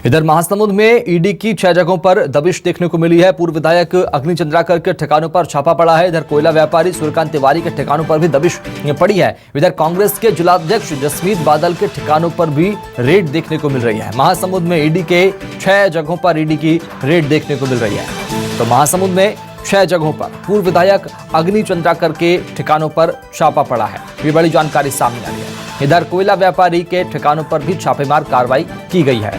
इधर महासमुंद में ईडी की 6 जगहों पर दबिश देखने को मिली है। पूर्व विधायक अग्नि चंद्राकर के ठिकानों पर छापा पड़ा है। इधर कोयला व्यापारी सूर्यकांत तिवारी के ठिकानों पर भी दबिश पड़ी है। इधर कांग्रेस के जिलाध्यक्ष जसमीत बादल के ठिकानों पर भी रेड देखने को मिल रही है। महासमुंद में ईडी के 6 जगहों पर ईडी की रेड देखने को मिल रही है। तो महासमुंद में 6 जगहों पर पूर्व विधायक अग्नि चंद्राकर के ठिकानों पर छापा पड़ा है। ये बड़ी जानकारी सामने आई है। इधर कोयला व्यापारी के ठिकानों पर भी छापेमार कार्रवाई की गई है।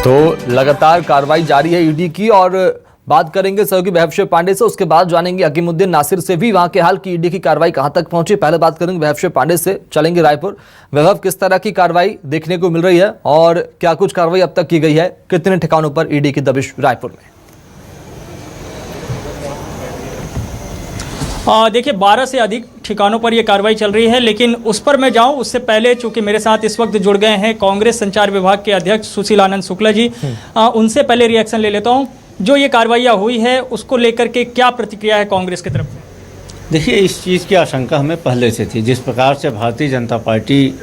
तो लगातार कार्रवाई जारी है ईडी की, और बात करेंगे सहयोगी वैभव पांडे से। उसके बाद जानेंगे हकीमुद्दीन नासिर से भी वहां के हाल की ईडी की कार्रवाई कहां तक पहुंची। पहले बात करेंगे वैभव पांडे से, चलेंगे रायपुर। वैभव, किस तरह की कार्रवाई देखने को मिल रही है और क्या कुछ कार्रवाई अब तक की गई है? कितने ठिकानों पर ईडी की दबिश रायपुर में? देखिए 12 से अधिक ठिकानों पर ये कार्रवाई चल रही है, लेकिन उस पर मैं जाऊं उससे पहले चूंकि मेरे साथ इस वक्त जुड़ गए हैं कांग्रेस संचार विभाग के अध्यक्ष सुशील आनंद शुक्ला जी, उनसे पहले रिएक्शन ले लेता हूं। जो ये कार्रवाइयाँ हुई है उसको लेकर के क्या प्रतिक्रिया है कांग्रेस की तरफ से? देखिए, इस चीज़ की आशंका हमें पहले से थी। जिस प्रकार से भारतीय जनता पार्टी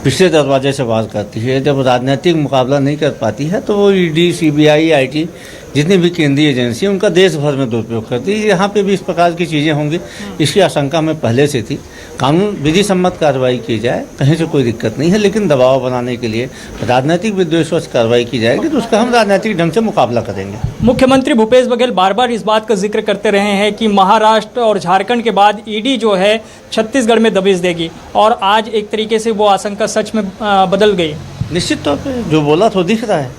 पिछले दरवाजे से बात करती है, जब राजनीतिक मुकाबला नहीं कर पाती है तो वो ईडी, सीबीआई, आईटी जितनी भी केंद्रीय एजेंसी उनका देश भर में दुरुपयोग करती है। यहाँ पे भी इस प्रकार की चीज़ें होंगी, इसकी आशंका हमें पहले से थी। कानून विधि सम्मत कार्रवाई की जाए, कहीं से कोई दिक्कत नहीं है, लेकिन दबाव बनाने के लिए राजनीतिक विद्वेषवश कार्रवाई की जाएगी तो उसका हम राजनीतिक ढंग से मुकाबला करेंगे। मुख्यमंत्री भूपेश बघेल बार बार इस बात का जिक्र करते रहे हैं कि महाराष्ट्र और झारखंड के बाद ईडी जो है छत्तीसगढ़ में दबिश देगी, और आज एक तरीके से वो आशंका सच में बदल गई। निश्चित तौर पर जो बोला तो दिख रहा है।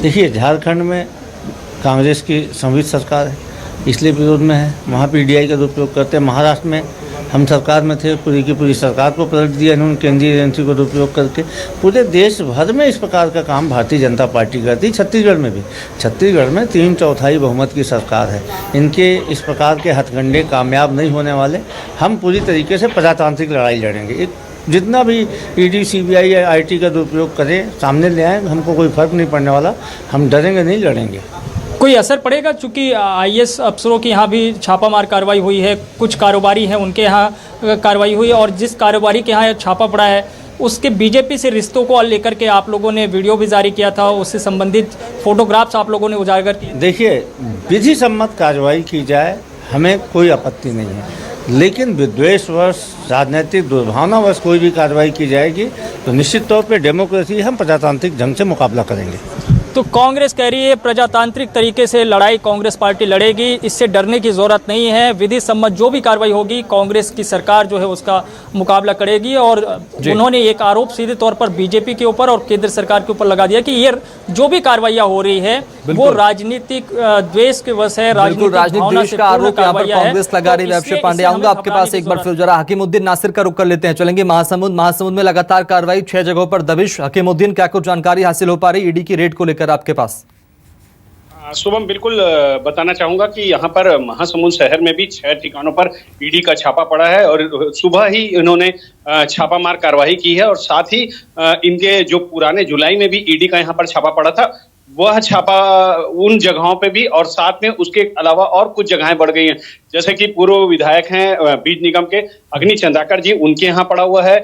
देखिए, झारखंड में कांग्रेस की संवित सरकार है, इसलिए विरोध में है, वहाँ पीडीआई का दुरुपयोग करते हैं। महाराष्ट्र में हम सरकार में थे, पूरी की पूरी सरकार को पलट दिया इन्होंने केंद्रीय एजेंसी को दुरुपयोग करके। पूरे देश भर में इस प्रकार का काम भारतीय जनता पार्टी करती है। छत्तीसगढ़ में भी, छत्तीसगढ़ में 3/4 बहुमत की सरकार है। इनके इस प्रकार के हथकंडे कामयाब नहीं होने वाले। हम पूरी तरीके से प्रजातांत्रिक लड़ाई लड़ेंगे। जितना भी ईडी, सीबीआई या आईटी का दुरुपयोग करें, सामने ले आए, हमको कोई फर्क नहीं पड़ने वाला। हम डरेंगे नहीं, लड़ेंगे। कोई असर पड़ेगा? चूंकि आईएएस अफसरों की यहाँ भी छापामार कार्रवाई हुई है, कुछ कारोबारी हैं उनके यहाँ कार्रवाई हुई है, और जिस कारोबारी के यहाँ छापा पड़ा है उसके बीजेपी से रिश्तों को लेकर के आप लोगों ने वीडियो भी जारी किया था, उससे संबंधित फोटोग्राफ्स आप लोगों ने उजागर किए। देखिए, विधि सम्मत कार्रवाई की जाए, हमें कोई आपत्ति नहीं है, लेकिन विद्वेषवश, राजनीतिक दुर्भावनावश कोई भी कार्रवाई की जाएगी तो निश्चित तौर पर डेमोक्रेसी, हम प्रजातांत्रिक ढंग से मुकाबला करेंगे। तो कांग्रेस कह रही है प्रजातांत्रिक तरीके से लड़ाई कांग्रेस पार्टी लड़ेगी, इससे डरने की जरूरत नहीं है। विधि सम्मत जो भी कार्रवाई होगी कांग्रेस की सरकार जो है उसका मुकाबला करेगी। और उन्होंने एक आरोप सीधे तौर पर बीजेपी के ऊपर और केंद्र सरकार के ऊपर लगा दिया कि ये जो भी कार्रवाइयां हो रही है वो राजनीतिक द्वेष के वश है, राजनीतिक द्वेष का आरोप कांग्रेस लगा रही है। वैभव पांडे, आऊंगा आपके पास एक बार फिर। जरा हकीमुद्दीन नासिर का रुख कर लेते हैं, चलेंगे महासमुंद में लगातार कार्रवाई, 6 जगहों पर दबिश। हकीमुद्दीन, क्या कुछ जानकारी हासिल हो पा रही ईडी की रेड को लेकर आपके पास? शुभम, बिल्कुल बताना चाहूंगा कि यहाँ पर महासमुंद शहर में भी 6 ठिकानों पर ईडी का छापा पड़ा है, और सुबह ही इन्होंने छापामार कार्रवाई की है। और साथ ही इनके जो पुराने जुलाई में भी ईडी का यहाँ पर छापा पड़ा था, वह छापा उन जगहों पे भी, और साथ में उसके अलावा और कुछ जगहें बढ़ गई हैं। जैसे कि पूर्व विधायक हैं बीज निगम के अग्नि चंद्राकर जी, उनके यहाँ पड़ा हुआ है।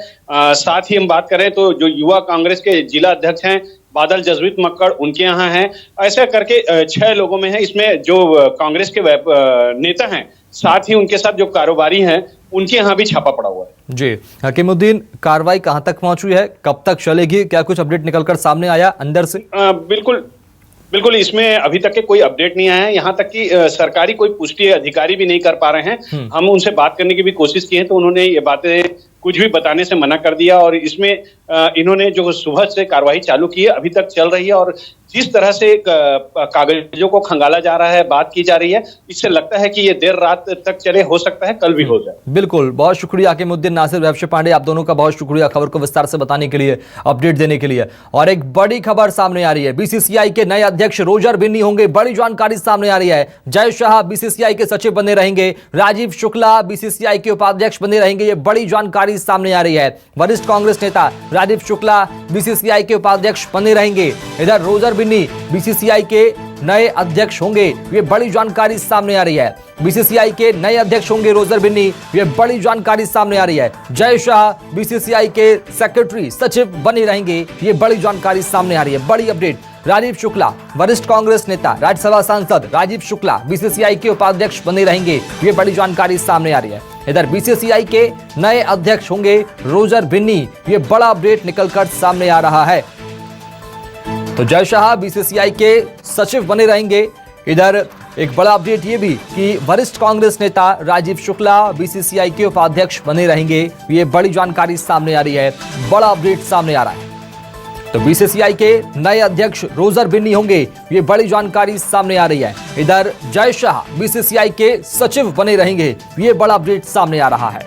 साथ ही हम बात करें तो जो युवा कांग्रेस के जिला अध्यक्ष हैं बादल जसमीत मक्कड़, उनके यहाँ हैं। ऐसा करके 6 लोगों में है। इसमें जो कांग्रेस के नेता हैं, साथ ही उनके साथ जो कारोबारी हैं, उनके यहाँ भी छापा पड़ा हुआ है। जी हकीमुद्दीन, कार्रवाई कहाँ तक पहुंची है, कब तक चलेगी, क्या कुछ अपडेट निकलकर सामने आया अंदर से? बिल्कुल इसमें अभी तक के कोई अपडेट नहीं आया है। यहाँ तक कि सरकारी कोई पुष्टि अधिकारी भी नहीं कर पा रहे हैं। हम उनसे बात करने की भी कोशिश की है तो उन्होंने ये बातें कुछ भी बताने से मना कर दिया। और इसमें इन्होंने जो सुबह से कार्रवाई चालू की है, अभी तक चल रही है, और जिस तरह से कागजों को खंगाला जा रहा है, बात की जा रही है, इससे लगता है कि ये देर रात तक चले, हो सकता है कल भी हो जाए। बिल्कुल, बहुत शुक्रिया हकीमुद्दीन नासिर, वैभव पांडे, आप दोनों का बहुत शुक्रिया खबर को विस्तार से बताने के लिए, अपडेट देने के लिए। और एक बड़ी खबर सामने आ रही है, बीसीसीआई के नए अध्यक्ष रोजर बिन्नी होंगे। बड़ी जानकारी सामने आ रही है। जय शाह बीसीसीआई के सचिव बने रहेंगे, राजीव शुक्ला बीसीसीआई के उपाध्यक्ष बने रहेंगे। ये बड़ी जानकारी जानकारी सामने आ रही है। वरिष्ठ कांग्रेस नेता राजीव शुक्ला बीसीसीआई के उपाध्यक्ष बने रहेंगे। इधर रोजर बिन्नी बीसीसीआई के नए अध्यक्ष होंगे, ये बड़ी जानकारी सामने आ रही है। बीसीसीआई के नए अध्यक्ष होंगे रोजर बिन्नी, ये बड़ी जानकारी सामने आ रही है। जय शाह बीसीसीआई के सेक्रेटरी सचिव बने रहेंगे, ये बड़ी जानकारी सामने आ रही है। बड़ी अपडेट, राजीव शुक्ला वरिष्ठ कांग्रेस नेता राज्यसभा सांसद राजीव शुक्ला बीसीसीआई के उपाध्यक्ष बने रहेंगे, ये बड़ी जानकारी सामने आ रही है। इधर बीसीसीआई के नए अध्यक्ष होंगे रोजर बिन्नी, ये बड़ा अपडेट निकलकर सामने आ रहा है। तो जय शाह बीसीसीआई के सचिव बने रहेंगे। इधर एक बड़ा अपडेट ये भी कि वरिष्ठ कांग्रेस नेता राजीव शुक्ला बीसीसीआई के उपाध्यक्ष बने रहेंगे, ये बड़ी जानकारी सामने आ रही है। बड़ा अपडेट सामने आ रहा है। तो बीसीसीआई के नए अध्यक्ष रोजर बिन्नी होंगे, ये बड़ी जानकारी सामने आ रही है। इधर जय शाह बीसीसीआई के सचिव बने रहेंगे, ये बड़ा अपडेट सामने आ रहा है।